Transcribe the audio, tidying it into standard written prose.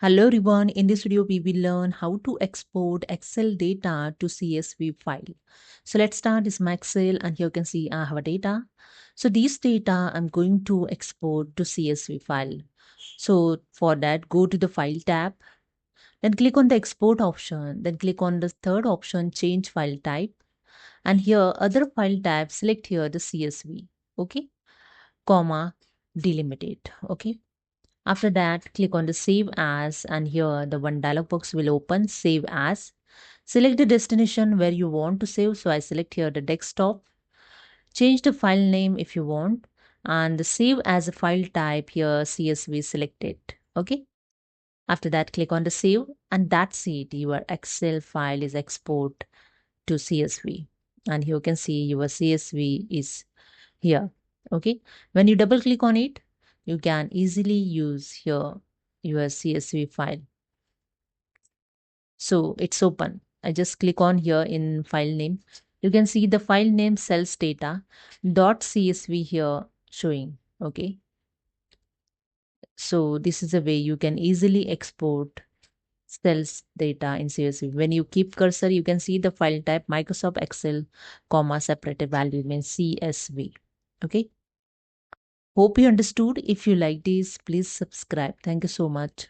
Hello everyone, in this video we will learn how to export Excel data to CSV file. So let's start. This is my Excel and here you can see I have a data. So this data I'm going to export to CSV file. So for that, go to the file tab, then click on the export option, then click on the third option, change file type, and here other file tab, select here the CSV, okay, comma, delimited, okay. After that, click on the Save As, and here the one dialog box will open, Save As. Select the destination where you want to save. So I select here the desktop. Change the file name if you want, and the Save as a file type here, CSV selected. Okay. After that, click on the Save, and that's it. Your Excel file is export to CSV. And here you can see your CSV is here. Okay. When you double click on it, you can easily use here your CSV file. So it's open. I just click on here in file name. You can see the file name cells data dot CSV here showing. Okay. So this is a way you can easily export cells data in CSV. When you keep cursor, you can see the file type Microsoft Excel, comma, separated value means CSV. Okay. Hope you understood. If you like this, please subscribe. Thank you so much.